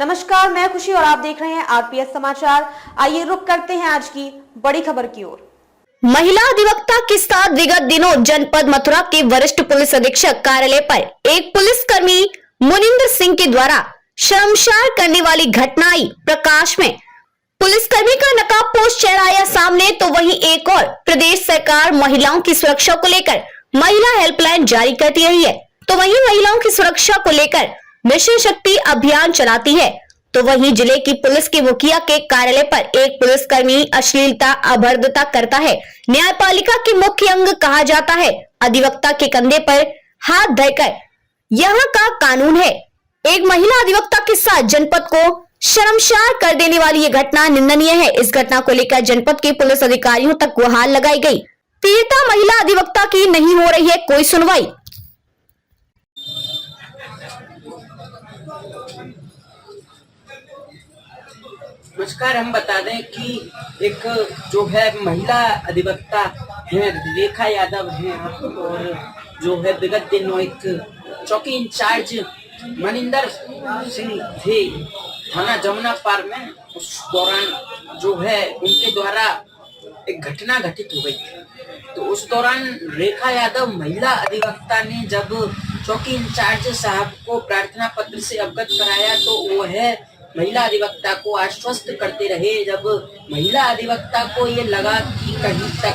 नमस्कार, मैं खुशी और आप देख रहे हैं आरपीएस समाचार। आइए रुक करते हैं आज की बड़ी खबर की ओर। महिला अधिवक्ता के साथ विगत दिनों जनपद मथुरा के वरिष्ठ पुलिस अधीक्षक कार्यालय पर एक पुलिसकर्मी मुनिंदर सिंह के द्वारा शर्मसार करने वाली घटना आई प्रकाश में। पुलिसकर्मी का नकाबपोश चेहरा आया सामने, तो वहीं एक और प्रदेश सरकार महिलाओं की सुरक्षा को लेकर महिला हेल्पलाइन जारी करती रही है, तो वहीं महिलाओं की सुरक्षा को लेकर मिशन शक्ति अभियान चलाती है। तो वहीं जिले की पुलिस के मुखिया के कार्यालय पर एक पुलिसकर्मी अश्लीलता अभद्रता करता है। न्यायपालिका के मुख्य अंग कहा जाता है। अधिवक्ता के कंधे पर हाथ धरकर यहाँ का कानून है। एक महिला अधिवक्ता के साथ जनपद को शर्मसार कर देने वाली ये घटना निंदनीय है। इस घटना को लेकर जनपद के पुलिस अधिकारियों तक गुहार लगाई गई। पीड़िता महिला अधिवक्ता की नहीं हो रही है कोई सुनवाई। नमस्कार। हम बता दें कि एक जो है महिला अधिवक्ता है रेखा यादव है, और जो है विगत दिनों एक चौकी इंचार्ज मनिंदर सिंह थे थाना जमुना पार में। उस दौरान जो है उनके द्वारा एक घटना घटित हो गई थी। तो उस दौरान रेखा यादव महिला अधिवक्ता ने जब चौकी इंचार्ज साहब को प्रार्थना पत्र से अवगत कराया, तो वो है महिला अधिवक्ता को आश्वस्त करते रहे। जब महिला अधिवक्ता को ये लगा कि कहीं तक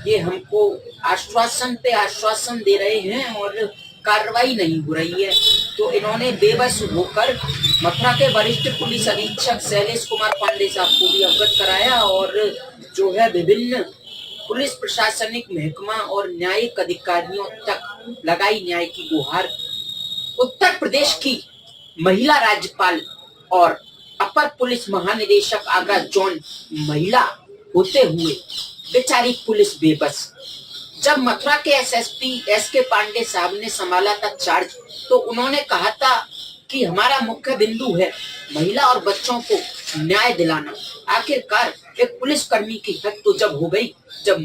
ये हमको आश्वासन पे आश्वासन दे रहे हैं और कार्रवाई नहीं हो रही है, तो इन्होंने बेबस होकर मथुरा के वरिष्ठ पुलिस अधीक्षक शैलेश कुमार पांडे साहब को भी अवगत कराया, और जो है विभिन्न पुलिस प्रशासनिक महकमा और न्यायिक अधिकारियों तक लगाई न्याय की गुहार। उत्तर प्रदेश की महिला राज्यपाल और अपर पुलिस महानिदेशक आगरा जोन महिला होते हुए बेचारी पुलिस बेबस। जब मथुरा के एसएसपी एसके पांडे साहब ने संभाला था चार्ज, तो उन्होंने कहा था कि हमारा मुख्य बिंदु है महिला और बच्चों को न्याय दिलाना। आखिरकार एक पुलिसकर्मी की हद तो जब हो गई, जब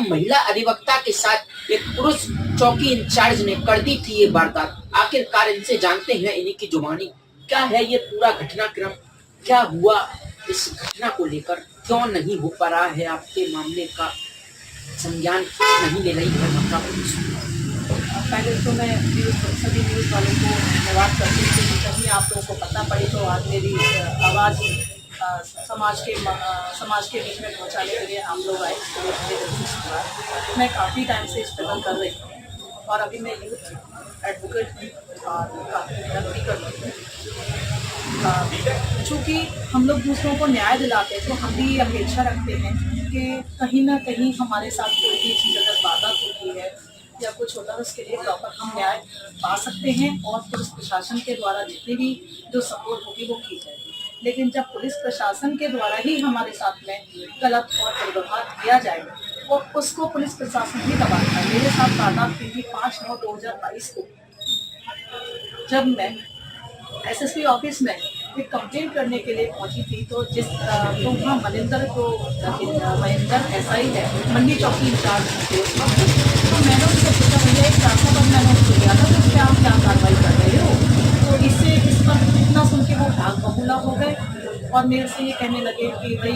महिला अधिवक्ता के साथ एक पुरुष चौकी इंचार्ज ने कर दी थी ये वारदात। आखिरकार इनसे जानते हैं इन्हीं की जुबानी क्या है ये पूरा घटनाक्रम, क्या हुआ, इस घटना को लेकर क्यों नहीं हो पा रहा है, आपके मामले का संज्ञान नहीं ले रही है मथुरा पुलिस। पहले तो मैं सभी न्यूज़ वालों को धन्यवाद करती हूँ कि कहीं आप लोगों को पता पड़ी तो आज मेरी आवाज़ समाज के बीच में पहुँचाने के लिए आप लोग आए। मैं काफ़ी टाइम से स्ट्रगल कर रही हूँ और अभी मैं यूथ एडवोकेट हूँ और काफ़ी मेहनत भी करती हूँ। चूँकि हम लोग दूसरों को न्याय दिलाते हैं तो हम भी अपेक्षा रखते हैं कि कहीं ना कहीं हमारे साथ कोई भी चीज़ अगर वारदात होती है या कुछ होता है उसके लिए प्रॉपर हम न्याय पा सकते हैं और पुलिस प्रशासन के द्वारा जितनी भी जो सपोर्ट होगी वो की जाएगी। लेकिन जब पुलिस प्रशासन के द्वारा ही हमारे साथ में गलत और दुर्व्यवहार किया जाएगा और उसको पुलिस प्रशासन ही दबाता है। मेरे साथ वारदात हुई थी 5/9/2022 को, जब मैं एसएसपी ऑफिस में एक कंप्लेंट करने के लिए पहुंची थी। तो वहाँ मनिंदर एसआई है, मंडी चौकी इंचार्ज थे उस वक्त। तो मैंने उनसे पूछा, भैया एक प्रार्थना पत्र मैंने उसको दिया था, तो उस पर आप क्या कार्रवाई कर रहे हो? तो इस पर इतना सुन के वो भाग बबूला हो गए और मेरे से ये कहने लगे कि भाई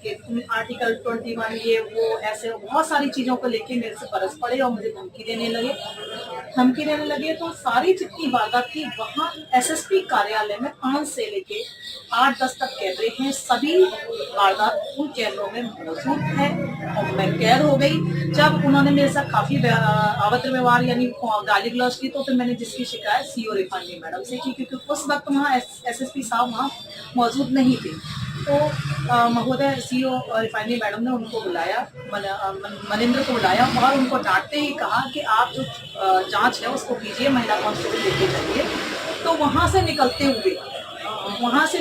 कि तुम आर्टिकल 21 ये वो ऐसे बहुत सारी चीज़ों को लेके मेरे से बरस पड़े और मुझे धमकी देने लगे। तो सारी जितनी वारदात थी वहाँ एसएसपी कार्यालय में 5 से लेके 8-10 तक कैमरे हैं। सभी वारदात उन कैमरों में मौजूद है और मैं कैद हो गई। जब उन्होंने मेरे साथ काफ़ी अभद्र व्यवहार यानी गाली गलौज की, तो फिर मैंने जिसकी शिकायत सीओ रिफाइनरी मैडम से की, क्योंकि उस वक्त वहाँ एसएसपी साहब वहाँ मौजूद नहीं थे। तो महोदय सीओ रिफाइनरी मैडम ने उनको बुलाया, मनिंदर को बुलाया और उनको डांटते ही कहा कि आप जो जांच है उसको कीजिए, महिला कांस्टेबल लेके जाइए। तो वहाँ से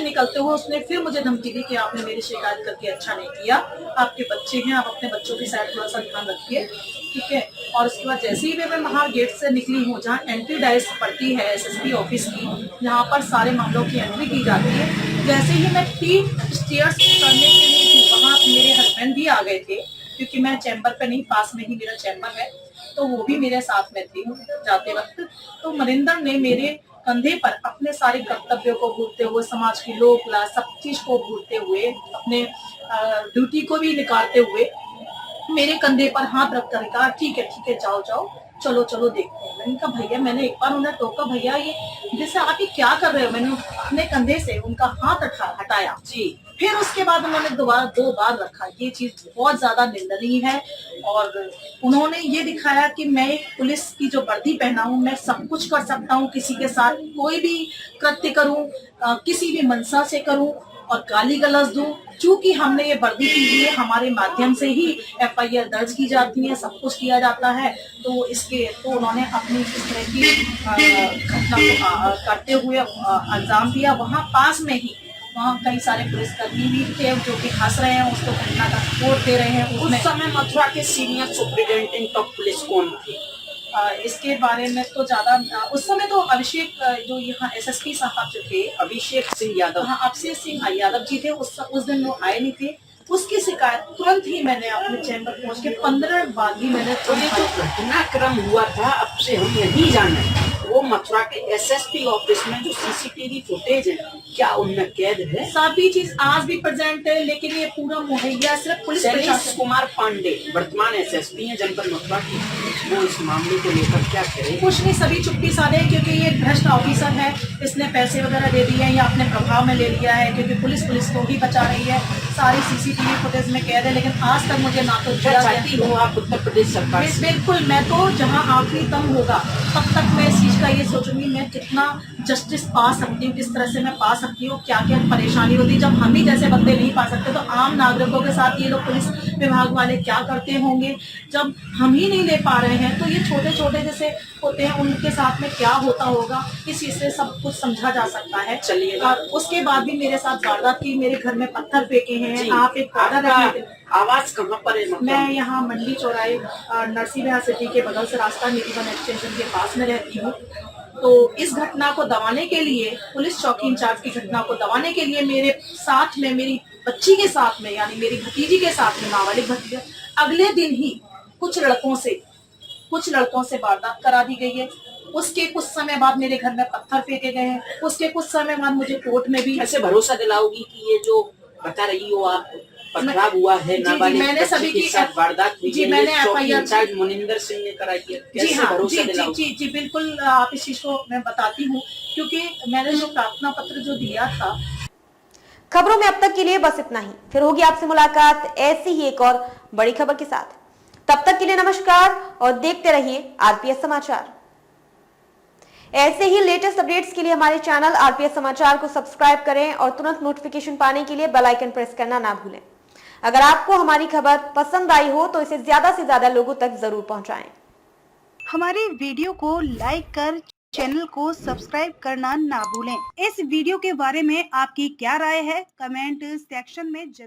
निकलते हुए उसने फिर मुझे धमकी दी कि आपने मेरी शिकायत करके अच्छा नहीं किया, आपके बच्चे हैं, आप अपने बच्चों की साइड थोड़ा सा ध्यान रखिए, ठीक है। और उसके बाद जैसे ही मैं बाहर गेट से निकली हूँ, जहाँ एंट्री डायस पड़ती है एसएसपी ऑफिस की, जहाँ पर सारे मामलों की एंट्री की जाती है, जैसे ही मैं 3 स्टेयर्स करने के लिए थी, वहाँ मेरे हस्बैंड भी आ गए थे, क्योंकि मैं चैम्बर पे नहीं, पास में ही मेरा चैम्बर है, तो वो भी मेरे साथ में थी जाते वक्त। तो मनिंदर ने मेरे कंधे पर अपने सारे कर्तव्यों को भूलते हुए, समाज की लोक लाज सब चीज को भूलते हुए, अपने ड्यूटी को भी निकालते हुए मेरे कंधे पर हाथ रख कर कहा ठीक है जाओ जाओ, चलो चलो देखते हैं। मैंने कहा भैया, मैंने एक बार उन्हें टोका, भैया ये जैसे आप ये क्या कर रहे हो। मैंने अपने कंधे से उनका हाथ हटाया जी। फिर उसके बाद उन्होंने दोबारा 2 बार रखा। ये चीज बहुत ज्यादा निंदनीय है और उन्होंने ये दिखाया कि मैं पुलिस की जो वर्दी पहना हूं, मैं सब कुछ कर सकता हूं, किसी के साथ कोई भी कृत्य करूं, किसी भी मनसा से करूं और गाली गलौज दूं। चूंकि हमने ये वर्दी की हुई है, हमारे माध्यम से ही FIR दर्ज की जाती है, सब कुछ किया जाता है। तो उन्होंने अपनी इस तरह की घटना को करते हुए अंजाम दिया। वहाँ पास में ही वहाँ कई सारे पुलिसकर्मी भी थे जो कि हंस रहे हैं, उसको घटना का सपोर्ट दे रहे हैं। उस समय मथुरा के सीनियर सुप्रिंटेंडेंट ऑफ पुलिस कौन थे? इसके बारे में तो ज्यादा उस समय तो अभिषेक जो यहाँ SSP साहब जो थे, अभिषेक सिंह यादव, हाँ अभिषेक सिंह यादव जी थे। उस दिन वो आए नहीं थे। उसकी शिकायत तुरंत ही मैंने अपने चैम्बर पहुंच के 15 मिनट बाद ही मैंने तो ये जो घटनाक्रम हुआ था, अब से हम यही जाने वो मथुरा के SSP ऑफिस में जो CCTV फुटेज है, क्या उनमें कैद है? सभी चीज आज भी प्रेजेंट है, लेकिन ये पूरा मुहैया सिर्फ पुलिस शैलेश कुमार पांडे वर्तमान SSP हैं जनपद मथुरा की, वो इस मामले को लेकर क्या करें? कुछ नहीं, सभी चुप्पी साधे, क्योंकि ये भ्रष्ट ऑफिसर है, इसने पैसे वगैरह दे दिए हैं या अपने प्रभाव में ले लिया है, क्योंकि पुलिस को ही बचा रही है। सारी CCTV फुटेज में कैद है, लेकिन आज तक मुझे ना तो चाहती हूँ आप उत्तर प्रदेश सरकार से? बिल्कुल, मैं तो जहाँ आखिरी दम होगा तब तक मैं इस चीज का ये सोचूंगी मैं कितना जस्टिस पा सकती हूँ, किस तरह से मैं पा सकती हूँ, क्या क्या परेशानी होती है। जब हम ही जैसे बंदे नहीं पा सकते तो आम नागरिकों के साथ ये लोग पुलिस विभाग वाले क्या करते होंगे। जब हम ही नहीं ले पा रहे हैं तो ये छोटे छोटे जैसे होते हैं उनके साथ में क्या होता होगा, इस चीज से सब कुछ समझा जा सकता है। चलिए, उसके बाद भी मेरे साथ वारदात की, मेरे घर में पत्थर फेंके हैं। आप एक आवाज कहाँ पर है? मैं यहाँ मंडी चौराहे नरसिंह सिटी के बगल से रास्ता निधिवन एक्सटेंशन के पास में रहती हूँ। तो इस घटना को दबाने के लिए, पुलिस चौकी इंचार्ज की घटना को दबाने के लिए मेरे साथ में, मेरी बच्ची के साथ में, यानी मेरी भतीजी के साथ में, नाबालिग भतीजी, अगले दिन ही कुछ लड़कों से वारदात करा दी गई है। उसके कुछ समय बाद मेरे घर में पत्थर फेंके गए हैं। उसके कुछ समय बाद मुझे कोर्ट में भी। कैसे भरोसा दिलाओगी कि ये जो बता रही हो आप पथराव हुआ है, नाबालिग मैंने सभी की साथ वारदात हुई जी, है, मैंने चौकी इंचार्ज मुनिंदर सिंह ने कराई है, कैसे भरोसा दिलाओगी? जी बिल्कुल, आप इस चीज को मैं बताती हूँ, क्योंकि मैंने जो प्रार्थना पत्र जो दिया था। खबरों में अब तक के लिए बस इतना ही। फिर होगी आपसे मुलाकात ऐसी ही एक और बड़ी खबर के साथ। तब तक के लिए नमस्कार और देखते रहिए RPS समाचार। ऐसे ही लेटेस्ट अपडेट्स के लिए हमारे चैनल RPS समाचार को सब्सक्राइब करें और तुरंत नोटिफिकेशन पाने के लिए बेल आइकन प्रेस करना ना भूलें। अगर आपको हमारी खबर पसंद आई हो तो इसे ज्यादा से ज्यादा लोगों तक जरूर पहुंचाएं। हमारे वीडियो को लाइक कर चैनल को सब्सक्राइब करना ना भूलें। इस वीडियो के बारे में आपकी क्या राय है, कमेंट सेक्शन में जरूर